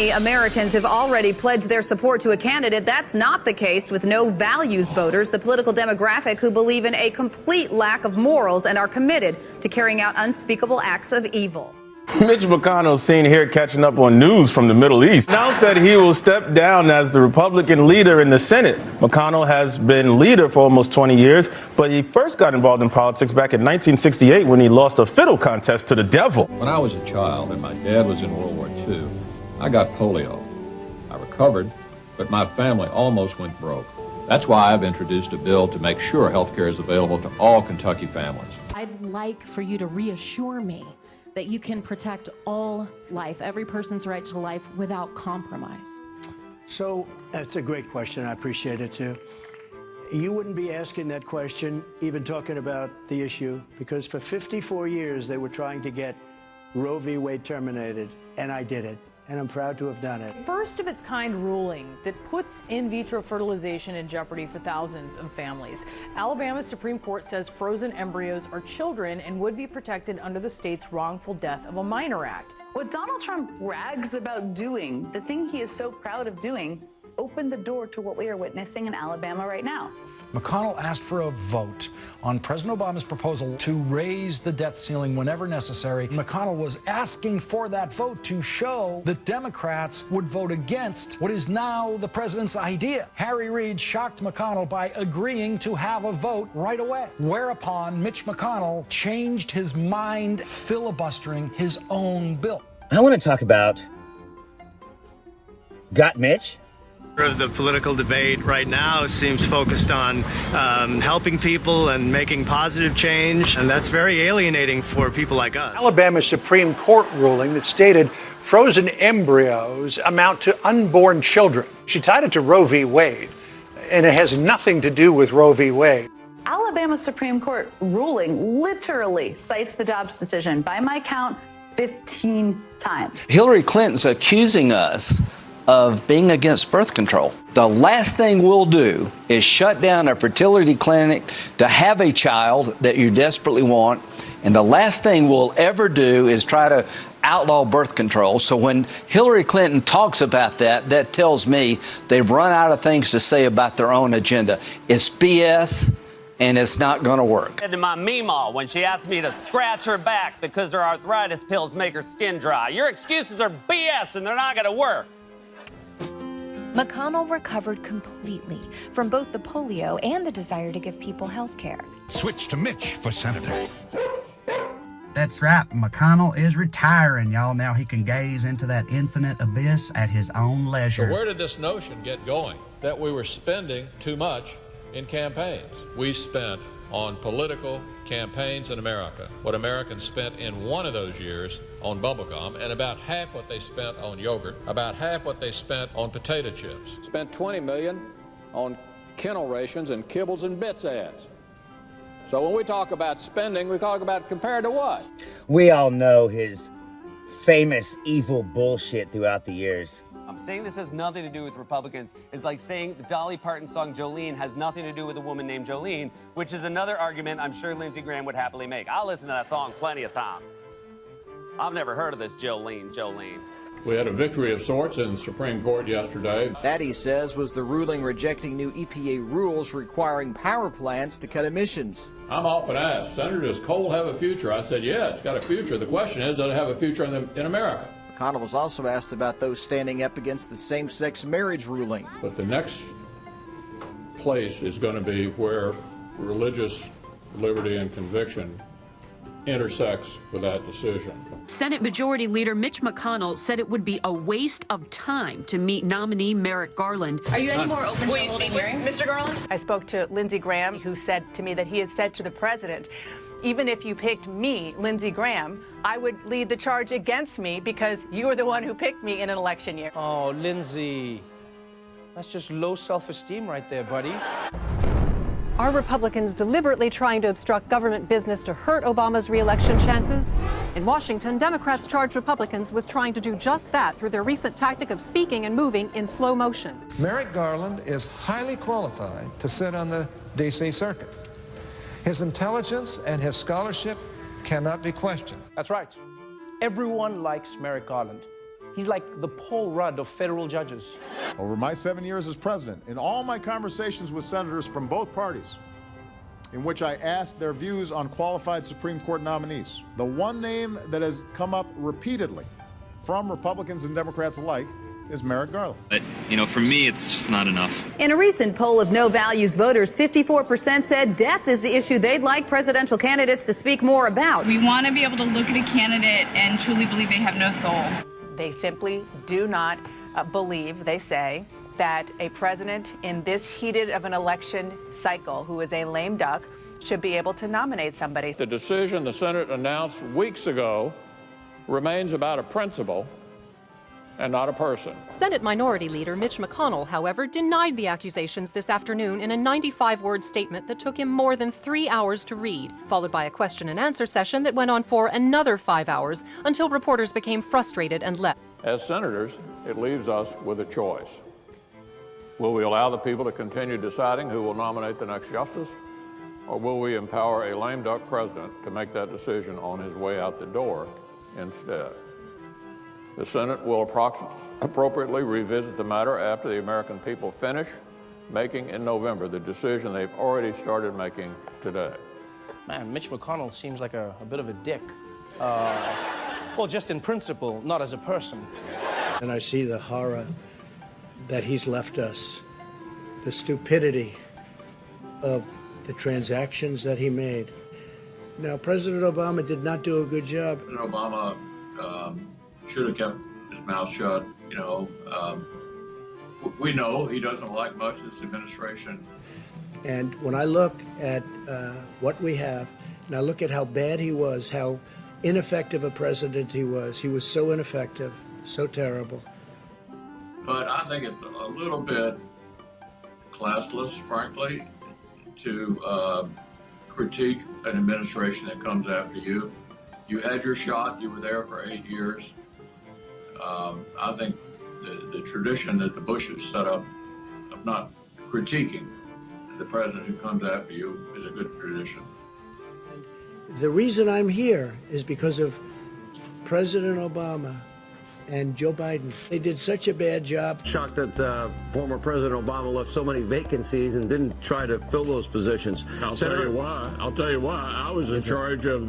many Americans have already pledged their support to a candidate. That's not the case with no values voters, the political demographic who believe in a complete lack of morals and are committed to carrying out unspeakable acts of evil. Mitch McConnell, seen here catching up on news from the Middle East, announced that he will step down as the Republican leader in the Senate. McConnell has been leader for almost 20 years, but he first got involved in politics back in 1968 when he lost a fiddle contest to the devil. When I was a child and my dad was in World War II, I got polio. I recovered, but my family almost went broke. That's why I've introduced a bill to make sure health care is available to all Kentucky families. I'd like for you to reassure me that you can protect all life, every person's right to life, without compromise. So that's a great question. I appreciate it, too. You wouldn't be asking that question, even talking about the issue, because for 54 years they were trying to get Roe v. Wade terminated, and I did it. And I'm proud to have done it. First of its kind ruling that puts in vitro fertilization in jeopardy for thousands of families. Alabama's Supreme Court says frozen embryos are children and would be protected under the state's Wrongful Death of a Minor Act. What Donald Trump brags about doing, the thing he is so proud of doing, opened the door to what we are witnessing in Alabama right now. McConnell asked for a vote on President Obama's proposal to raise the debt ceiling whenever necessary. McConnell was asking for that vote to show that Democrats would vote against what is now the president's idea. Harry Reid shocked McConnell by agreeing to have a vote right away, whereupon Mitch McConnell changed his mind, filibustering his own bill. I want to talk about Got Mitch? The political debate right now seems focused on helping people and making positive change, and that's very alienating for people like us. Alabama Supreme Court ruling that stated frozen embryos amount to unborn children. She tied it to Roe v. Wade, and it has nothing to do with Roe v. Wade. Alabama Supreme Court ruling literally cites the Dobbs decision, by my count, 15 times. Hillary Clinton's accusing us of being against birth control. The last thing we'll do is shut down a fertility clinic to have a child that you desperately want. And the last thing we'll ever do is try to outlaw birth control. So when Hillary Clinton talks about that, that tells me they've run out of things to say about their own agenda. It's BS. And it's not going to work. To my Meemaw when she asked me to scratch her back because her arthritis pills make her skin dry. Your excuses are BS and they're not going to work. McConnell recovered completely from both the polio and the desire to give people health care. Switch to Mitch for senator. That's right. McConnell is retiring, y'all. Now he can gaze into that infinite abyss at his own leisure. So where did this notion get going that we were spending too much in campaigns? We spent on political campaigns in America what Americans spent in one of those years on bubblegum, and about half what they spent on yogurt, about half what they spent on potato chips. Spent $20 million on kennel rations and kibbles and bits ads. So when we talk about spending, we talk about compared to what? We all know his famous evil bullshit throughout the years. Saying this has nothing to do with Republicans is like saying the Dolly Parton song Jolene has nothing to do with a woman named Jolene, which is another argument I'm sure Lindsey Graham would happily make. I'll listen to that song plenty of times. I've never heard of this Jolene. We had a victory of sorts in the Supreme Court yesterday. That, he says, was the ruling rejecting new EPA rules requiring power plants to cut emissions. I'm often asked, Senator, does coal have a future? I said, yeah, it's got a future. The question is, does it have a future in America? McConnell was also asked about those standing up against the same-sex marriage ruling. But the next place is going to be where religious liberty and conviction intersects with that decision. Senate Majority Leader Mitch McConnell said it would be a waste of time to meet nominee Merrick Garland. Are you any more open to holding hearings? Mr. Garland? I spoke to Lindsey Graham, who said to me that he has said to the president, even if you picked me, Lindsey Graham, I would lead the charge against me because you were the one who picked me in an election year. Oh, Lindsey, that's just low self-esteem right there, buddy. Are Republicans deliberately trying to obstruct government business to hurt Obama's re-election chances? In Washington, Democrats charge Republicans with trying to do just that through their recent tactic of speaking and moving in slow motion. Merrick Garland is highly qualified to sit on the D.C. Circuit. His intelligence and his scholarship cannot be questioned. That's right. Everyone likes Merrick Garland. He's like the Paul Rudd of federal judges. Over my 7 years as president, in all my conversations with senators from both parties, in which I asked their views on qualified Supreme Court nominees, the one name that has come up repeatedly from Republicans and Democrats alike is Merrick Garland. But, for me, it's just not enough. In a recent poll of no values voters, 54% said death is the issue they'd like presidential candidates to speak more about. We want to be able to look at a candidate and truly believe they have no soul. They simply do not believe, they say, that a president in this heated of an election cycle who is a lame duck should be able to nominate somebody. The decision the Senate announced weeks ago remains about a principle and not a person. Senate Minority Leader Mitch McConnell, however, denied the accusations this afternoon in a 95-word statement that took him more than 3 hours to read, followed by a question and answer session that went on for another 5 hours until reporters became frustrated and left. As senators, it leaves us with a choice. Will we allow the people to continue deciding who will nominate the next justice? Or will we empower a lame duck president to make that decision on his way out the door instead? The Senate will appropriately revisit the matter after the American people finish making in November the decision they've already started making today. Man, Mitch McConnell seems like a bit of a dick. Well, just in principle, not as a person. And I see the horror that he's left us, the stupidity of the transactions that he made. Now, President Obama did not do a good job. President Obama should have kept his mouth shut. We know he doesn't like much this administration. And when I look at what we have, and I look at how bad he was, how ineffective a president he was so ineffective, so terrible. But I think it's a little bit classless, frankly, to critique an administration that comes after you. You had your shot, you were there for 8 years. I think the tradition that the Bushes set up of not critiquing the president who comes after you is a good tradition. The reason I'm here is because of President Obama and Joe Biden. They did such a bad job. Shocked that former President Obama left so many vacancies and didn't try to fill those positions. I'll tell you why. I was in charge of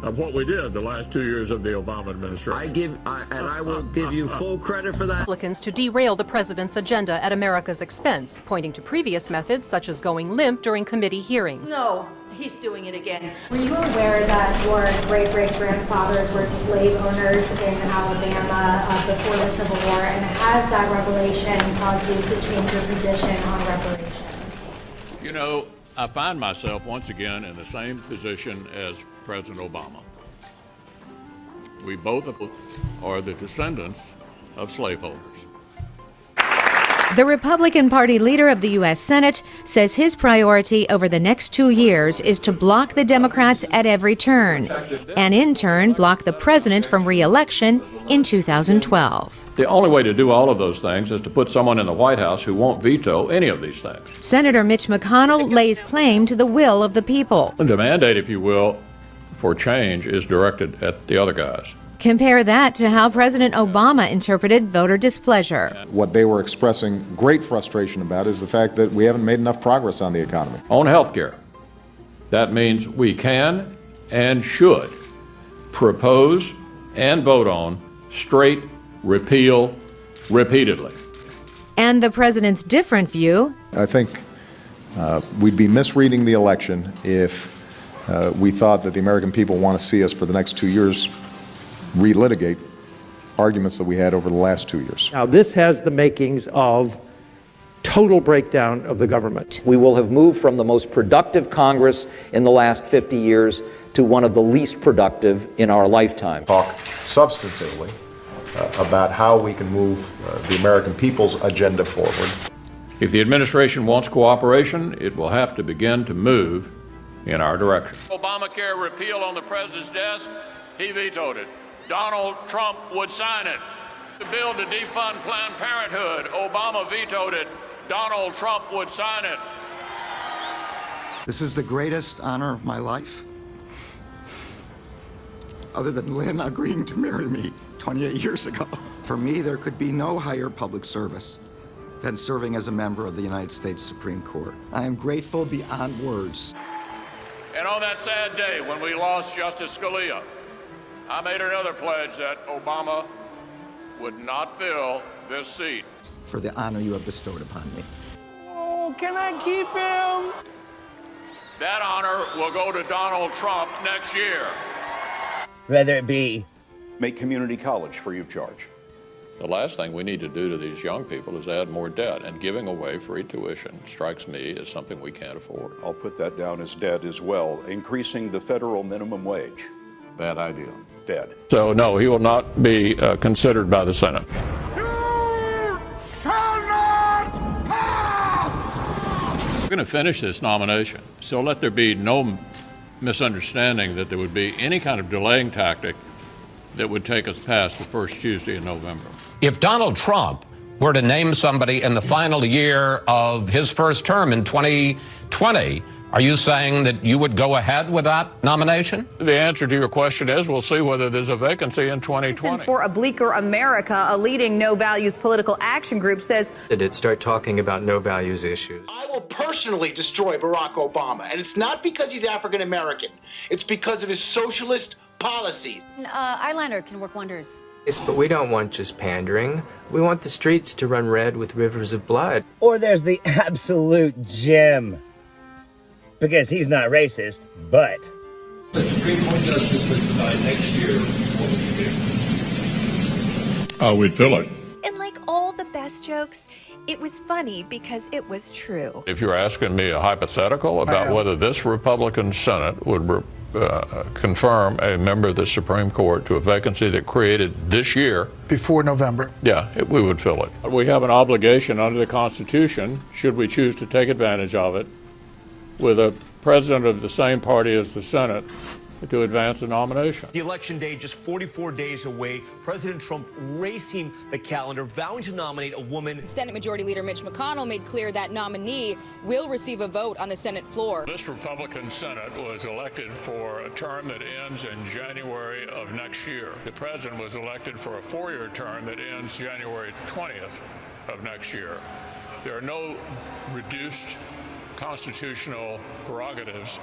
of what we did the last 2 years of the Obama administration. I will give you full credit for that. Republicans to derail the president's agenda at America's expense, pointing to previous methods such as going limp during committee hearings. No, he's doing it again. Were you aware that your great-great-grandfathers were slave owners in Alabama before the Civil War, and has that revelation caused you to change your position on reparations? I find myself once again in the same position as President Obama. We both are the descendants of slaveholders. The Republican Party leader of the U.S. Senate says his priority over the next 2 years is to block the Democrats at every turn, and in turn block the president from re-election in 2012. The only way to do all of those things is to put someone in the White House who won't veto any of these things. Senator Mitch McConnell lays claim to the will of the people. The mandate, if you will, for change is directed at the other guys. Compare that to how President Obama interpreted voter displeasure. What they were expressing great frustration about is the fact that we haven't made enough progress on the economy. On health care, that means we can and should propose and vote on straight repeal repeatedly. And the president's different view. I think we'd be misreading the election if we thought that the American people want to see us for the next 2 years relitigate arguments that we had over the last 2 years. Now, this has the makings of total breakdown of the government. We will have moved from the most productive Congress in the last 50 years to one of the least productive in our lifetime. Talk substantively about how we can move the American people's agenda forward. If the administration wants cooperation, it will have to begin to move in our direction. Obamacare repeal on the president's desk, he vetoed it. Donald Trump would sign it. The bill to defund Planned Parenthood, Obama vetoed it. Donald Trump would sign it. This is the greatest honor of my life, other than Lynn agreeing to marry me 28 years ago. For me, there could be no higher public service than serving as a member of the United States Supreme Court. I am grateful beyond words. And on that sad day when we lost Justice Scalia, I made another pledge that Obama would not fill this seat. For the honor you have bestowed upon me. Oh, can I keep him? That honor will go to Donald Trump next year. Whether it be make community college free of charge. The last thing we need to do to these young people is add more debt, and giving away free tuition strikes me as something we can't afford. I'll put that down as dead as well. Increasing the federal minimum wage. Bad idea. Dead. So no, he will not be considered by the Senate. You shall not pass! We're going to finish this nomination, so let there be no misunderstanding that there would be any kind of delaying tactic that would take us past the first Tuesday in November. If Donald Trump were to name somebody in the final year of his first term in 2020, are you saying that you would go ahead with that nomination? The answer to your question is we'll see whether there's a vacancy in 2020. Citizens for a Bleaker America, a leading no-values political action group, says They did start talking about no-values issues. I will personally destroy Barack Obama, and it's not because he's African American. It's because of his socialist policies. Eyeliner can work wonders. Yes, but we don't want just pandering. We want the streets to run red with rivers of blood. Or there's the absolute gem. Because he's not racist, but The Supreme Court justice was denied next year. What would you do? We'd fill it. And like all the best jokes, it was funny because it was true. If you're asking me a hypothetical about whether this Republican Senate would confirm a member of the Supreme Court to a vacancy that created this year. Before November. Yeah, we would fill it. We have an obligation under the Constitution, should we choose to take advantage of it, with a president of the same party as the Senate, to advance the nomination. The election day just 44 days away. President Trump racing the calendar, vowing to nominate a woman. Senate Majority Leader Mitch McConnell made clear that nominee will receive a vote on the Senate floor. This Republican Senate was elected for a term that ends in January of next year. The president was elected for a 4-year term that ends January 20th of next year. There are no reduced constitutional prerogatives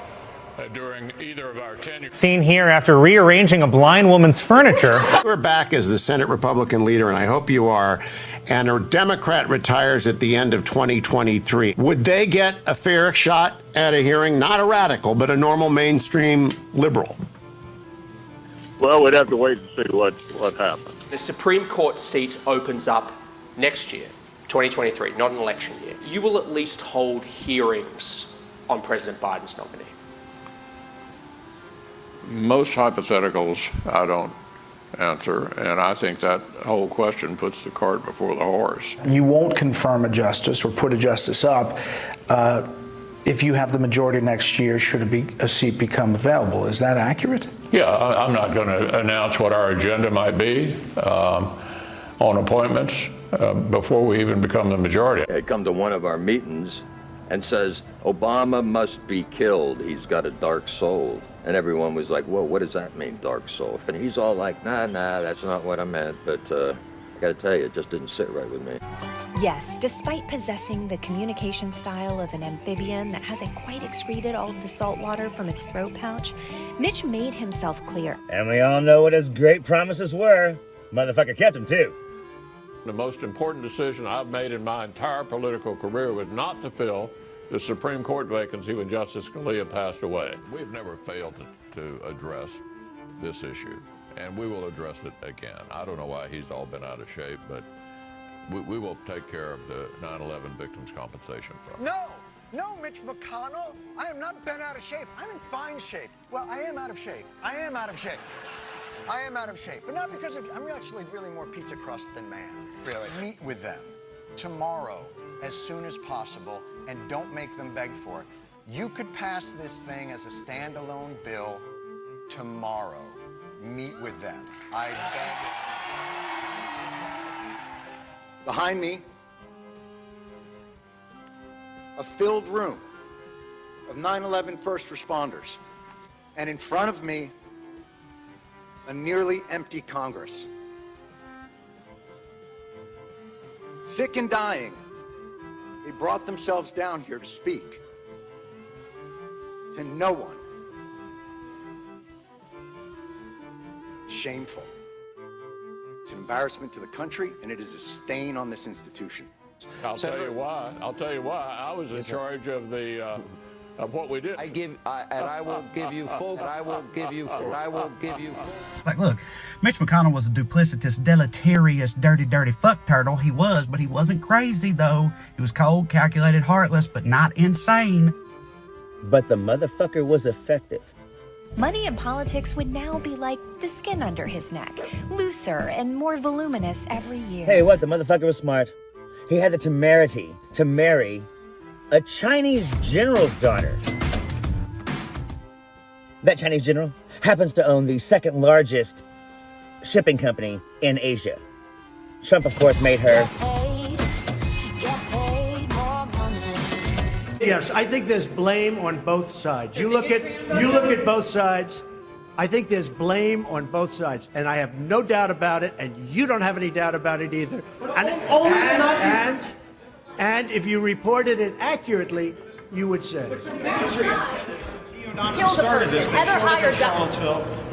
during either of our tenure. Seen here after rearranging a blind woman's furniture. We're back as the Senate Republican leader, and I hope you are, and a Democrat retires at the end of 2023. Would they get a fair shot at a hearing? Not a radical, but a normal mainstream liberal? Well, we'd have to wait to see what happens. The Supreme Court seat opens up next year, 2023, not an election year. You will at least hold hearings on President Biden's nominee. Most hypotheticals I don't answer, and I think that whole question puts the cart before the horse. You won't confirm a justice or put a justice up if you have the majority next year should a seat become available. Is that accurate? Yeah, I'm not going to announce what our agenda might be on appointments before we even become the majority. They come to one of our meetings and says, Obama must be killed. He's got a dark soul. And everyone was like, whoa, what does that mean, dark soul? And he's all like, nah, that's not what I meant. But I gotta tell you, it just didn't sit right with me. Yes, despite possessing the communication style of an amphibian that hasn't quite excreted all of the salt water from its throat pouch, Mitch made himself clear. And we all know what his great promises were. Motherfucker kept them too. The most important decision I've made in my entire political career was not to fill the Supreme Court vacancy when Justice Scalia passed away. We've never failed to address this issue, and we will address it again. I don't know why he's all been out of shape, but we will take care of the 9/11 Victims Compensation Fund. No, Mitch McConnell. I am not bent out of shape. I'm in fine shape. Well, I am out of shape. I am out of shape. But not because of, I'm actually really more pizza crust than man. Really. Meet with them tomorrow as soon as possible and don't make them beg for it. You could pass this thing as a standalone bill tomorrow. Meet with them. I beg it. Behind me, a filled room of 9/11 first responders. And in front of me, a nearly empty Congress. sick and dying. They brought themselves down here to speak to no one. Shameful. It's an embarrassment to the country, and it is a stain on this institution. I'll tell you why. I was in charge of the of what we did. I will give you full. Like, look, Mitch McConnell was a duplicitous, deleterious, dirty fuck turtle. He was, but he wasn't crazy, though. He was cold, calculated, heartless, but not insane. But the motherfucker was effective. Money in politics would now be like the skin under his neck, looser and more voluminous every year. Hey, what? The motherfucker was smart. He had the temerity to marry a Chinese general's daughter. That Chinese general happens to own the second largest shipping company in Asia. Trump, of course, made her. Yes, I think there's blame on both sides. You look at both sides. I think there's blame on both sides, and I have no doubt about it, and you don't have any doubt about it either. And if you reported it accurately, you would say. Neo-Nazis started this. They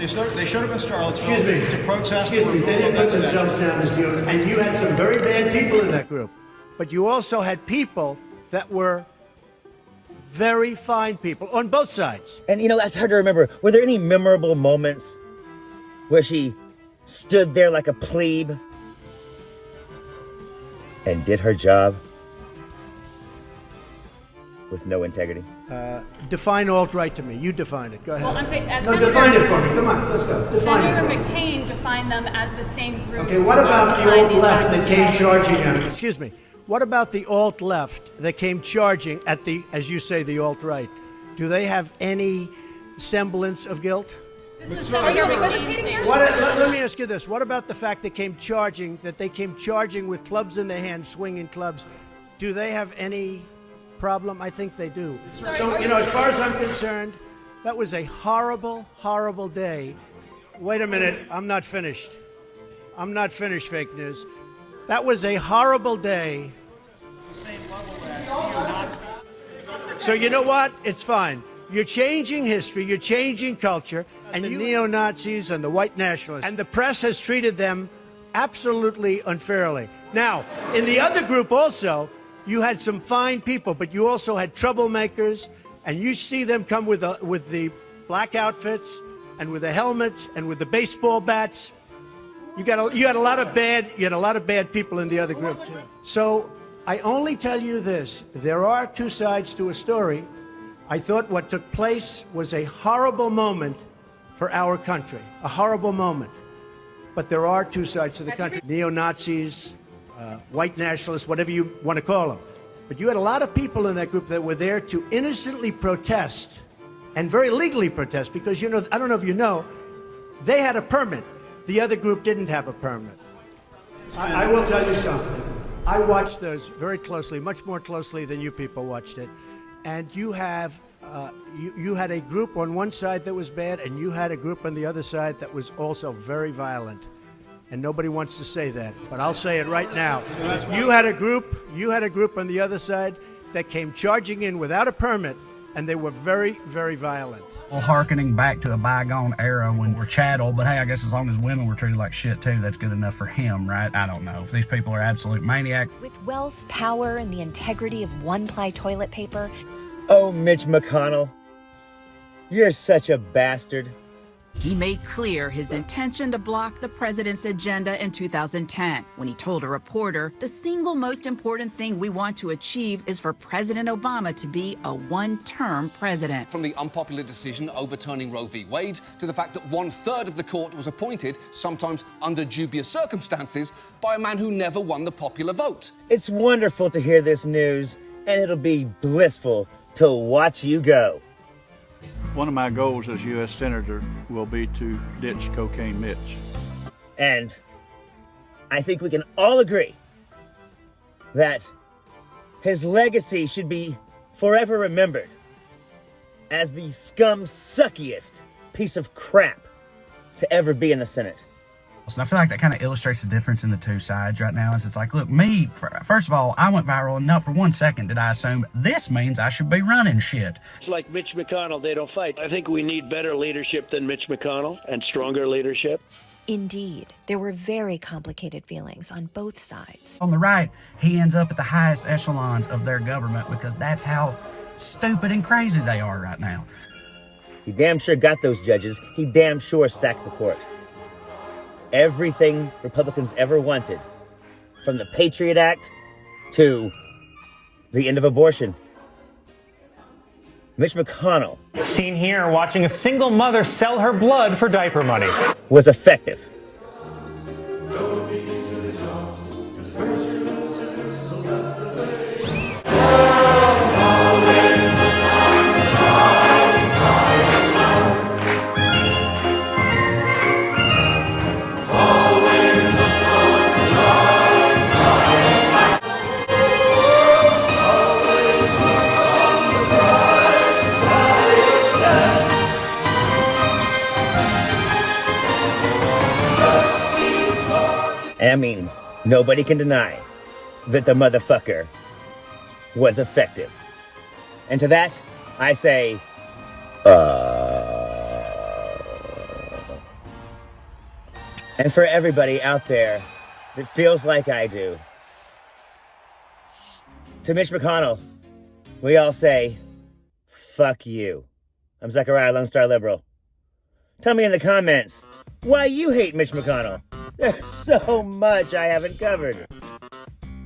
showed up in Charlottesville to protest. Excuse me, they didn't put themselves down as neo, and you had some very bad people in that group. But you also had people that were very fine people on both sides. And you know, that's hard to remember. Were there any memorable moments where she stood there like a plebe and did her job with no integrity? Define alt-right to me. You define it. Go ahead. Well, I'm saying, define it for me. Come on, let's go. Senator McCain defined them as the same group. Okay, what about the alt-left that came charging at him? Excuse me. What about the alt-left that came charging at the, as you say, the alt-right? Do they have any semblance of guilt? Let me ask you this. What about the fact that they came charging with clubs in their hands, swinging clubs? Do they have any problem? I think they do. So, as far as I'm concerned, that was a horrible, horrible day. Wait a minute. I'm not finished, fake news. That was a horrible day. So you know what? It's fine. You're changing history, you're changing culture, and the neo-Nazis and the white nationalists. And the press has treated them absolutely unfairly. Now, in the other group also, you had some fine people, but you also had troublemakers, and you see them come with the black outfits and with the helmets and with the baseball bats. You had a lot of bad people in the other group too. So I only tell you this: there are two sides to a story. I thought what took place was a horrible moment for our country, a horrible moment. But there are two sides to the country: neo-Nazis, white nationalists, whatever you want to call them. But you had a lot of people in that group that were there to innocently protest, and very legally protest, because I don't know if you know, they had a permit. The other group didn't have a permit. I will tell you something. I watched those very closely, much more closely than you people watched it. And you had a group on one side that was bad, and you had a group on the other side that was also very violent. And nobody wants to say that, but I'll say it right now. You had a group on the other side that came charging in without a permit, and they were very, very violent. Well, hearkening back to a bygone era when we're chattel, but hey, I guess as long as women were treated like shit too, that's good enough for him, right? I don't know. These people are absolute maniacs. With wealth, power, and the integrity of one-ply toilet paper. Oh, Mitch McConnell, you're such a bastard. He made clear his intention to block the president's agenda in 2010 when he told a reporter, the single most important thing we want to achieve is for President Obama to be a one-term president. From the unpopular decision overturning Roe v. Wade to the fact that 1/3 of the court was appointed, sometimes under dubious circumstances, by a man who never won the popular vote. It's wonderful to hear this news, and it'll be blissful to watch you go. One of my goals as U.S. Senator will be to ditch Cocaine Mitch. And I think we can all agree that his legacy should be forever remembered as the scum-suckiest piece of crap to ever be in the Senate. So I feel like that kind of illustrates the difference in the two sides right now. Is it's like, look, me, first of all, I went viral, and not for 1 second did I assume this means I should be running shit. It's like Mitch McConnell, they don't fight. I think we need better leadership than Mitch McConnell and stronger leadership. Indeed, there were very complicated feelings on both sides. On the right, he ends up at the highest echelons of their government because that's how stupid and crazy they are right now. He damn sure got those judges. He damn sure stacked the court. Everything Republicans ever wanted, from the Patriot Act to the end of abortion. Mitch McConnell, Seen here watching a single mother sell her blood for diaper money, was effective. I mean, nobody can deny that the motherfucker was effective. And to that, I say, And for everybody out there that feels like I do, to Mitch McConnell, we all say, fuck you. I'm Zechariah, Lone Star Liberal. Tell me in the comments why you hate Mitch McConnell. There's so much I haven't covered.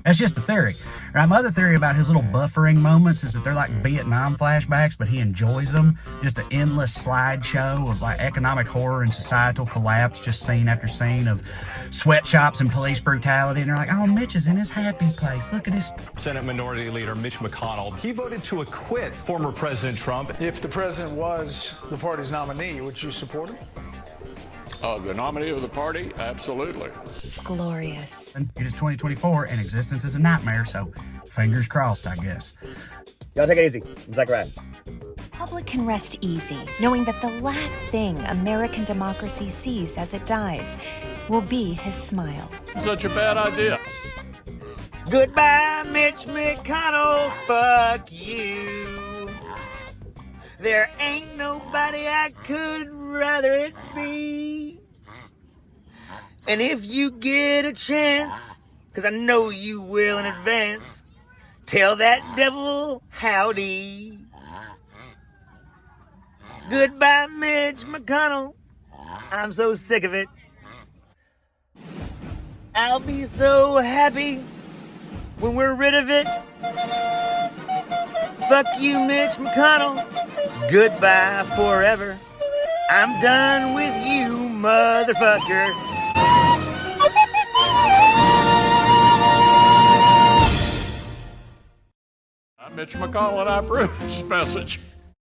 That's just a theory. Right, my other theory about his little buffering moments is that they're like Vietnam flashbacks, but he enjoys them. Just an endless slideshow of like economic horror and societal collapse, just scene after scene of sweatshops and police brutality. And they're like, oh, Mitch is in his happy place. Look at his... Senate Minority Leader Mitch McConnell, he voted to acquit former President Trump. If the president was the party's nominee, would you support him? The nominee of the party? Absolutely. Glorious. It is 2024 and existence is a nightmare, so fingers crossed, I guess. Y'all take it easy. I'm Zachariah. Public can rest easy, knowing that the last thing American democracy sees as it dies will be his smile. Such a bad idea. Goodbye, Mitch McConnell. Fuck you. There ain't nobody I could rather it be. And if you get a chance, because I know you will in advance, tell that devil howdy. Goodbye, Mitch McConnell. I'm so sick of it. I'll be so happy when we're rid of it. Fuck you, Mitch McConnell. Goodbye forever. I'm done with you, motherfucker. I'm Mitch McConnell and I approve this message.